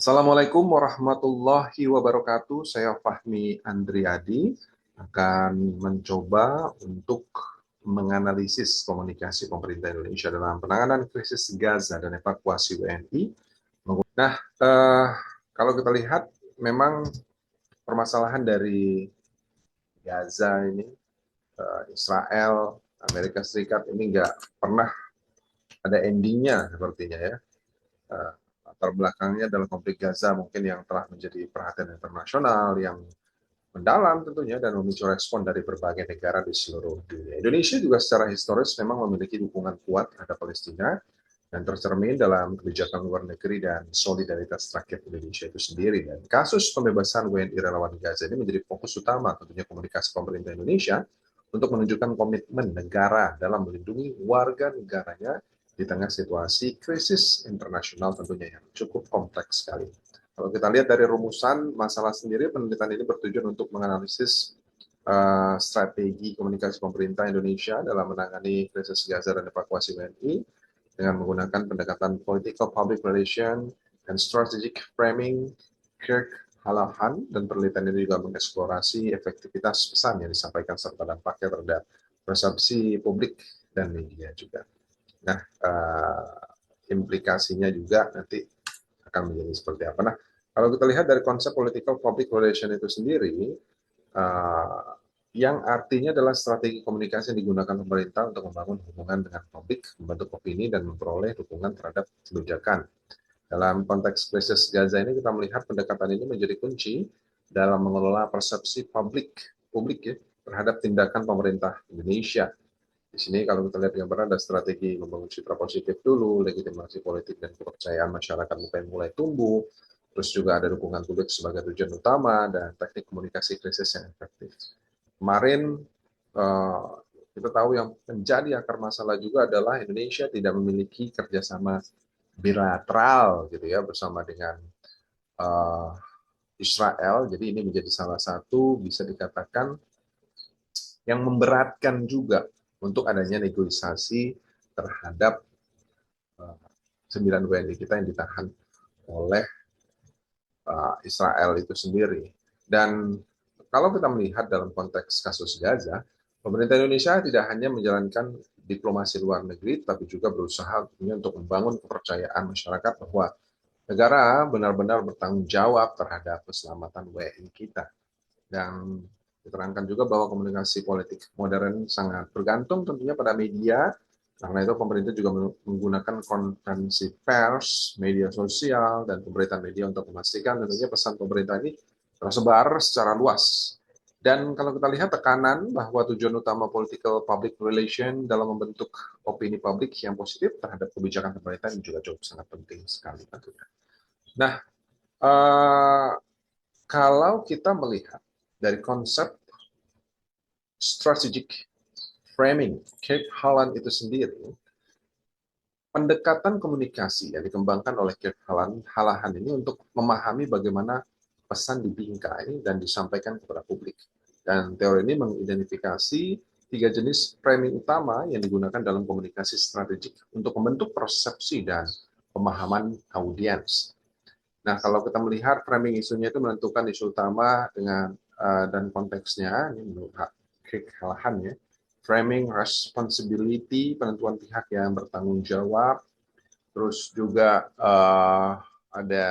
Assalamualaikum warahmatullahi wabarakatuh. Saya Fahmi Andriadi akan mencoba untuk menganalisis komunikasi pemerintah Indonesia dalam penanganan krisis Gaza dan evakuasi WNI. Nah, kalau kita lihat memang permasalahan dari Gaza ini, Israel, Amerika Serikat ini nggak pernah ada endingnya sepertinya ya. uh, Latar belakangnya adalah konflik Gaza mungkin yang telah menjadi perhatian internasional yang mendalam tentunya dan memicu respon dari berbagai negara di seluruh dunia. Indonesia juga secara historis memang memiliki dukungan kuat terhadap Palestina dan tercermin dalam kebijakan luar negeri dan solidaritas rakyat Indonesia itu sendiri. Dan kasus pembebasan WNI relawan Gaza ini menjadi fokus utama tentunya komunikasi pemerintah Indonesia untuk menunjukkan komitmen negara dalam melindungi warga negaranya di tengah situasi krisis internasional tentunya yang cukup kompleks sekali. Kalau kita lihat dari rumusan masalah sendiri, penelitian ini bertujuan untuk menganalisis strategi komunikasi pemerintah Indonesia dalam menangani krisis Gaza dan evakuasi WNI dengan menggunakan pendekatan political public relation and strategic framing. Kirk Halahan dan penelitian ini juga mengeksplorasi efektivitas pesan yang disampaikan serta dampaknya terhadap persepsi publik dan media juga. Nah, implikasinya juga nanti akan menjadi seperti apa. Nah, kalau kita lihat dari konsep political public relation itu sendiri, uh, yang artinya adalah strategi komunikasi yang digunakan pemerintah untuk membangun hubungan dengan publik, membentuk opini, dan memperoleh dukungan terhadap kebijakan. Dalam konteks krisis Gaza ini, kita melihat pendekatan ini menjadi kunci dalam mengelola persepsi publik ya, terhadap tindakan pemerintah Indonesia. Di sini kalau kita lihat gambaran ada strategi membangun citra positif dulu, legitimasi politik dan kepercayaan masyarakat mulai tumbuh, terus juga ada dukungan publik sebagai tujuan utama dan teknik komunikasi krisis yang efektif. Kemarin eh, kita tahu yang menjadi akar masalah juga adalah Indonesia tidak memiliki kerjasama bilateral gitu ya bersama dengan eh, Israel. Jadi ini menjadi salah satu bisa dikatakan yang memberatkan juga untuk adanya negosiasi terhadap 9 WNI kita yang ditahan oleh Israel itu sendiri. Dan kalau kita melihat dalam konteks kasus Gaza, pemerintah Indonesia tidak hanya menjalankan diplomasi luar negeri, tapi juga berusaha untuk membangun kepercayaan masyarakat bahwa negara benar-benar bertanggung jawab terhadap keselamatan WNI kita. Dan diterangkan juga bahwa komunikasi politik modern sangat bergantung tentunya pada media. Karena itu pemerintah juga menggunakan konferensi pers, media sosial, dan pemberitaan media untuk memastikan tentunya pesan pemerintah ini tersebar secara luas. Dan kalau kita lihat tekanan bahwa tujuan utama political public relation dalam membentuk opini publik yang positif terhadap kebijakan pemerintah ini juga cukup sangat penting sekali tentunya. Nah, kalau kita melihat dari konsep strategic framing Cape Holland itu sendiri, pendekatan komunikasi yang dikembangkan oleh Cape Halahan ini untuk memahami bagaimana pesan dibingkai dan disampaikan kepada publik. Dan teori ini mengidentifikasi 3 jenis framing utama yang digunakan dalam komunikasi strategik untuk membentuk persepsi dan pemahaman audiens. Nah, kalau kita melihat framing isunya itu menentukan isu utama dengan dan konteksnya, ini menurut Krik Halahan ya, framing responsibility, penentuan pihak yang bertanggung jawab, terus juga ada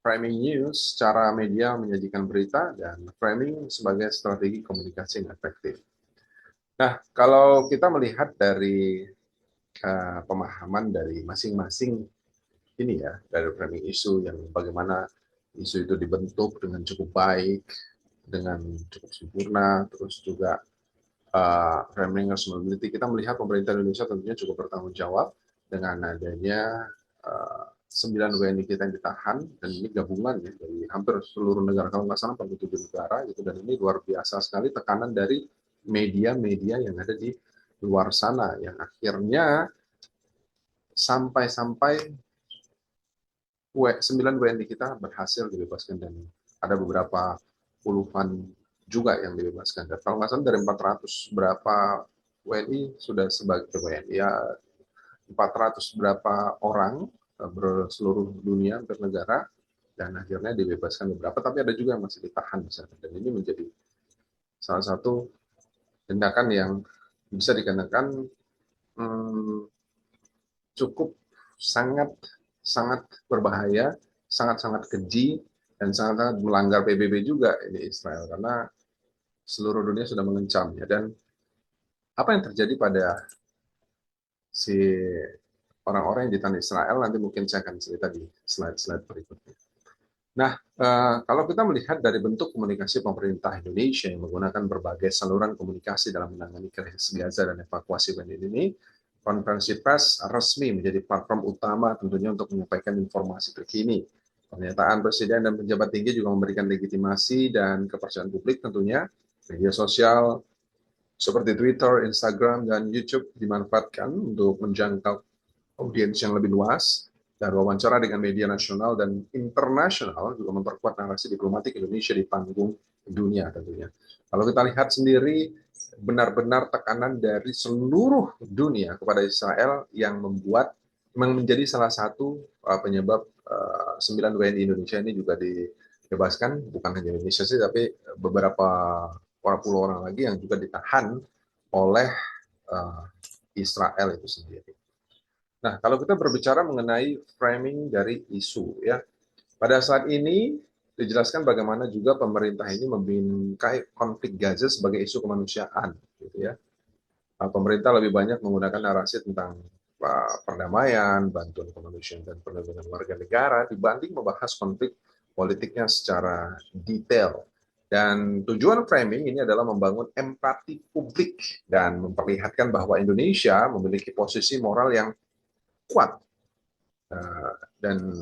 framing news, cara media menyajikan berita, dan framing sebagai strategi komunikasi yang efektif. Nah, kalau kita melihat dari pemahaman dari masing-masing ini ya, dari framing isu yang bagaimana isu itu dibentuk dengan cukup baik, dengan cukup sempurna, terus juga framing responsibility, kita melihat pemerintah Indonesia tentunya cukup bertanggung jawab dengan adanya 9 WNI kita yang ditahan, dan ini gabungan ya dari hampir seluruh negara, kalau nggak salah 47 negara gitu, dan ini luar biasa sekali tekanan dari media-media yang ada di luar sana yang akhirnya sampai-sampai 9 WNI kita berhasil dibebaskan, dan ada beberapa puluhan juga yang dibebaskan. Dan kalau nggak salah dari 400 berapa WNI sudah sebagai WNI ya, 400 berapa orang berseluruh dunia, bernegara, dan akhirnya dibebaskan beberapa, tapi ada juga yang masih ditahan di sana. Dan ini menjadi salah satu tindakan yang bisa dikenakan cukup sangat sangat berbahaya, sangat-sangat keji, dan sangat-sangat melanggar PBB juga ini Israel, karena seluruh dunia sudah mengencam ya. Dan apa yang terjadi pada si orang-orang yang ditahan Israel nanti mungkin saya akan cerita di slide-slide berikutnya. Nah, kalau kita melihat dari bentuk komunikasi pemerintah Indonesia yang menggunakan berbagai saluran komunikasi dalam menangani krisis Gaza dan evakuasi WNI ini, konferensi pers resmi menjadi platform utama tentunya untuk menyampaikan informasi terkini. Pernyataan Presiden dan pejabat tinggi juga memberikan legitimasi dan kepercayaan publik tentunya. Media sosial seperti Twitter, Instagram, dan YouTube dimanfaatkan untuk menjangkau audiens yang lebih luas, dan wawancara dengan media nasional dan internasional juga memperkuat narasi diplomatik Indonesia di panggung dunia tentunya. Kalau kita lihat sendiri, benar-benar tekanan dari seluruh dunia kepada Israel yang membuat menjadi salah satu penyebab 9 WNI Indonesia ini juga dibebaskan, bukan hanya Indonesia sih, tapi beberapa orang lagi yang juga ditahan oleh Israel itu sendiri. Nah, kalau kita berbicara mengenai framing dari isu, ya, pada saat ini dijelaskan bagaimana juga pemerintah ini membingkai konflik Gaza sebagai isu kemanusiaan, gitu ya. Pemerintah lebih banyak menggunakan narasi tentang perdamaian, bantuan kemanusiaan, dan perlindungan warga negara dibanding membahas konflik politiknya secara detail. Dan tujuan framing ini adalah membangun empati publik dan memperlihatkan bahwa Indonesia memiliki posisi moral yang kuat. Dan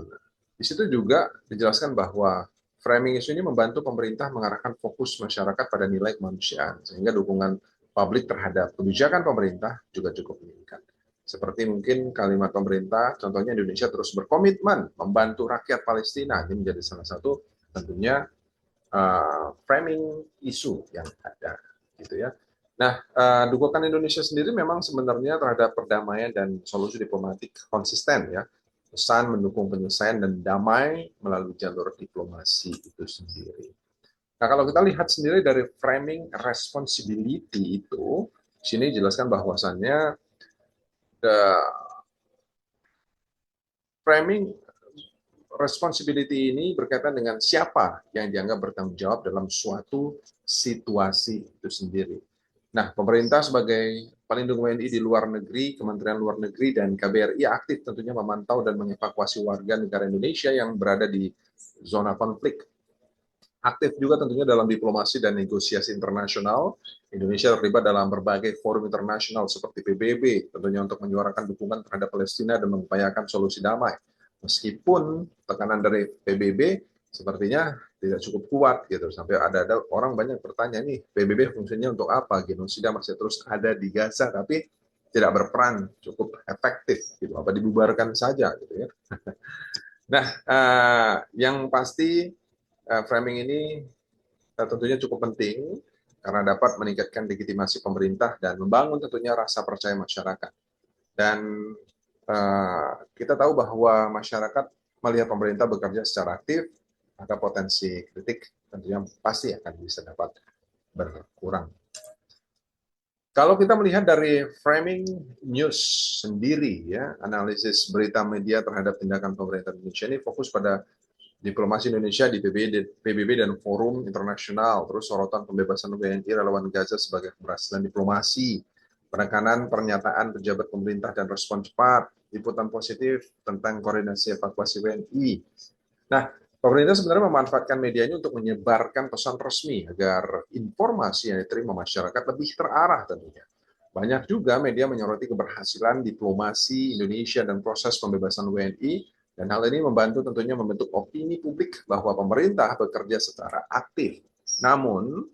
di situ juga dijelaskan bahwa framing isu ini membantu pemerintah mengarahkan fokus masyarakat pada nilai kemanusiaan, sehingga dukungan publik terhadap kebijakan pemerintah juga cukup meningkat. Seperti mungkin kalimat pemerintah, contohnya Indonesia terus berkomitmen membantu rakyat Palestina, ini menjadi salah satu tentunya framing isu yang ada, gitu ya. Nah, dukungan Indonesia sendiri memang sebenarnya terhadap perdamaian dan solusi diplomatik konsisten ya. Pesan mendukung penyelesaian dan damai melalui jalur diplomasi itu sendiri. Nah, kalau kita lihat sendiri dari framing responsibility itu, sini jelaskan bahwasannya framing responsibility ini berkaitan dengan siapa yang dianggap bertanggung jawab dalam suatu situasi itu sendiri. Nah, pemerintah sebagai pelindung WNI di luar negeri, Kementerian Luar Negeri, dan KBRI aktif tentunya memantau dan mengevakuasi warga negara Indonesia yang berada di zona konflik. Aktif juga tentunya dalam diplomasi dan negosiasi internasional. Indonesia terlibat dalam berbagai forum internasional seperti PBB, tentunya untuk menyuarakan dukungan terhadap Palestina dan mengupayakan solusi damai. Meskipun tekanan dari PBB sepertinya tidak cukup kuat gitu, sampai ada orang banyak bertanya nih, PBB fungsinya untuk apa? Genosida masih terus ada di Gaza tapi tidak berperan cukup efektif gitu, apa dibubarkan saja gitu ya. Nah, yang pasti framing ini tentunya cukup penting karena dapat meningkatkan legitimasi pemerintah dan membangun tentunya rasa percaya masyarakat. Dan kita tahu bahwa masyarakat melihat pemerintah bekerja secara aktif, maka potensi kritik tentunya pasti akan bisa dapat berkurang. Kalau kita melihat dari framing news sendiri, ya, analisis berita media terhadap tindakan pemerintah Indonesia ini fokus pada diplomasi Indonesia di PBB dan forum internasional, terus sorotan pembebasan WNI relawan Gaza sebagai keberhasilan diplomasi, penekanan pernyataan pejabat pemerintah dan respon cepat, liputan positif tentang koordinasi evakuasi WNI. Nah, pemerintah sebenarnya memanfaatkan media ini untuk menyebarkan pesan resmi agar informasi yang diterima masyarakat lebih terarah tentunya. Banyak juga media menyoroti keberhasilan diplomasi Indonesia dan proses pembebasan WNI, dan hal ini membantu tentunya membentuk opini publik bahwa pemerintah bekerja secara aktif. Namun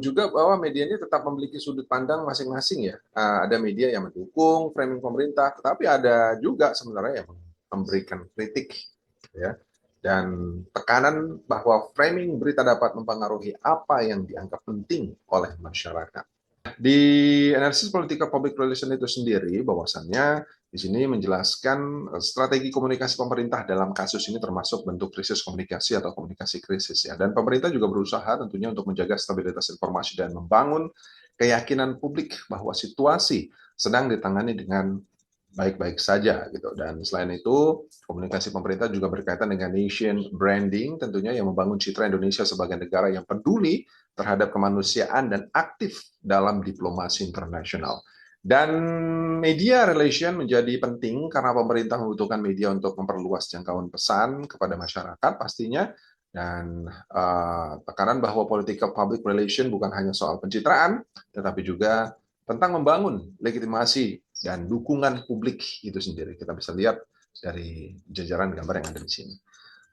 juga bahwa media ini tetap memiliki sudut pandang masing-masing ya. Ada media yang mendukung framing pemerintah, tetapi ada juga sebenarnya yang memberikan kritik ya. Dan tekanan bahwa framing berita dapat mempengaruhi apa yang dianggap penting oleh masyarakat. Di analisis politika public relation itu sendiri, bahwasannya di sini menjelaskan strategi komunikasi pemerintah dalam kasus ini termasuk bentuk krisis komunikasi atau komunikasi krisis ya. Dan pemerintah juga berusaha tentunya untuk menjaga stabilitas informasi dan membangun keyakinan publik bahwa situasi sedang ditangani dengan baik-baik saja gitu. Dan selain itu, komunikasi pemerintah juga berkaitan dengan nation branding tentunya yang membangun citra Indonesia sebagai negara yang peduli terhadap kemanusiaan dan aktif dalam diplomasi internasional. Dan media relation menjadi penting karena pemerintah membutuhkan media untuk memperluas jangkauan pesan kepada masyarakat pastinya. Dan tekanan bahwa political public relation bukan hanya soal pencitraan, tetapi juga tentang membangun legitimasi dan dukungan publik itu sendiri. Kita bisa lihat dari jajaran gambar yang ada di sini.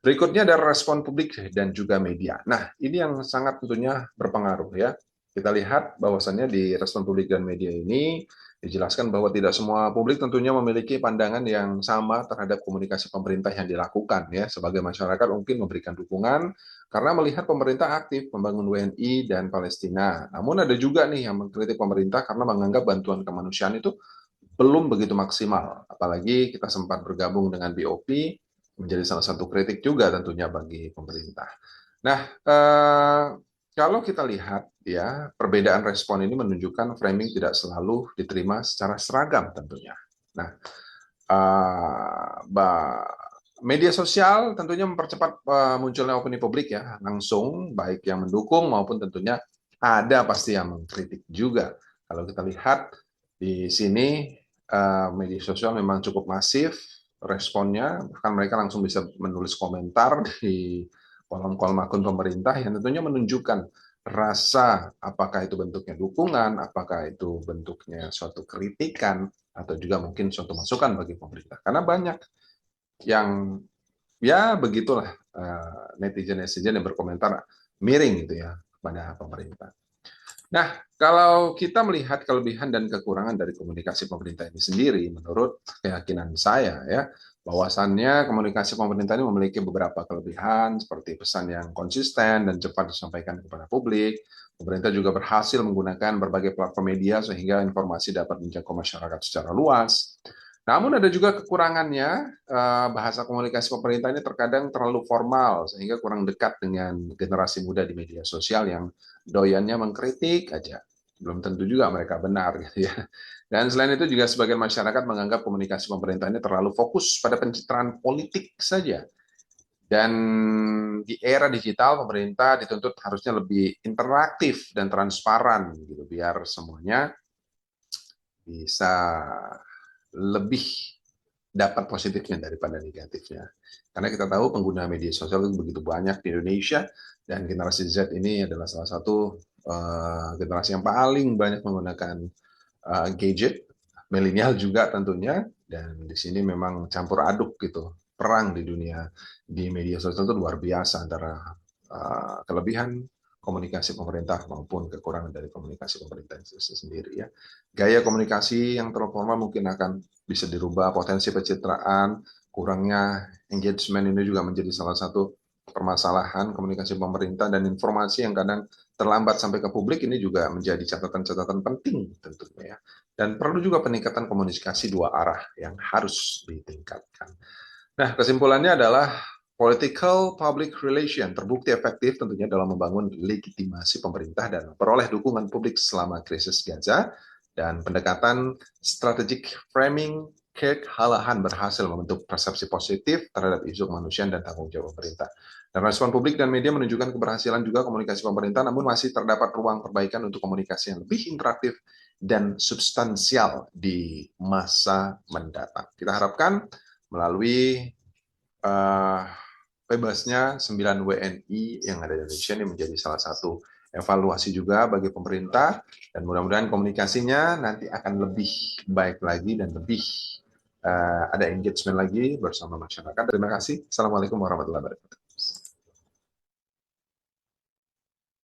Berikutnya ada respon publik dan juga media. Nah, ini yang sangat tentunya berpengaruh ya. Kita lihat bahwasannya di respon publik dan media ini dijelaskan bahwa tidak semua publik tentunya memiliki pandangan yang sama terhadap komunikasi pemerintah yang dilakukan ya. Sebagai masyarakat mungkin memberikan dukungan karena melihat pemerintah aktif membangun WNI dan Palestina. Namun ada juga nih yang mengkritik pemerintah karena menganggap bantuan kemanusiaan itu belum begitu maksimal. Apalagi kita sempat bergabung dengan BOP, menjadi salah satu kritik juga tentunya bagi pemerintah. Nah, kalau kita lihat ya, perbedaan respon ini menunjukkan framing tidak selalu diterima secara seragam tentunya. Nah, media sosial tentunya mempercepat munculnya opini publik ya, langsung baik yang mendukung maupun tentunya ada pasti yang mengkritik juga. Kalau kita lihat di sini media sosial memang cukup masif responnya, bahkan mereka langsung bisa menulis komentar di kolom-kolom akun pemerintah yang tentunya menunjukkan rasa apakah itu bentuknya dukungan, apakah itu bentuknya suatu kritikan, atau juga mungkin suatu masukan bagi pemerintah. Karena banyak yang ya begitulah netizen-netizen yang berkomentar miring gitu ya kepada pemerintah. Nah, kalau kita melihat kelebihan dan kekurangan dari komunikasi pemerintah ini sendiri, menurut keyakinan saya ya, bahwasannya komunikasi pemerintah ini memiliki beberapa kelebihan seperti pesan yang konsisten dan cepat disampaikan kepada publik. Pemerintah juga berhasil menggunakan berbagai platform media sehingga informasi dapat menjangkau masyarakat secara luas. Namun ada juga kekurangannya, bahasa komunikasi pemerintah ini terkadang terlalu formal sehingga kurang dekat dengan generasi muda di media sosial yang doyannya mengkritik aja. Belum tentu juga mereka benar gitu ya. Dan selain itu juga sebagian masyarakat menganggap komunikasi pemerintah ini terlalu fokus pada pencitraan politik saja. Dan di era digital pemerintah dituntut harusnya lebih interaktif dan transparan gitu biar semuanya bisa lebih dapat positifnya daripada negatifnya. Karena kita tahu pengguna media sosial itu begitu banyak di Indonesia dan generasi Z ini adalah salah satu generasi yang paling banyak menggunakan gadget, milenial juga tentunya, dan di sini memang campur aduk gitu. Perang di dunia di media sosial itu luar biasa antara kelebihan komunikasi pemerintah maupun kekurangan dari komunikasi pemerintah itu sendiri ya. Gaya komunikasi yang terlalu formal mungkin akan bisa dirubah, potensi pencitraan, kurangnya engagement ini juga menjadi salah satu permasalahan komunikasi pemerintah dan informasi yang kadang terlambat sampai ke publik ini juga menjadi catatan-catatan penting tentunya ya. Dan perlu juga peningkatan komunikasi dua arah yang harus ditingkatkan. Nah, kesimpulannya adalah political public relation terbukti efektif tentunya dalam membangun legitimasi pemerintah dan memperoleh dukungan publik selama krisis Gaza, dan pendekatan strategic framing Kirk Halahan berhasil membentuk persepsi positif terhadap isu kemanusiaan dan tanggung jawab pemerintah. Dan respon publik dan media menunjukkan keberhasilan juga komunikasi pemerintah, namun masih terdapat ruang perbaikan untuk komunikasi yang lebih interaktif dan substansial di masa mendatang. Kita harapkan melalui bebasnya 9 WNI yang ada di Indonesia ini menjadi salah satu evaluasi juga bagi pemerintah, dan mudah-mudahan komunikasinya nanti akan lebih baik lagi dan lebih ada engagement lagi bersama masyarakat. Terima kasih. Assalamualaikum warahmatullahi wabarakatuh.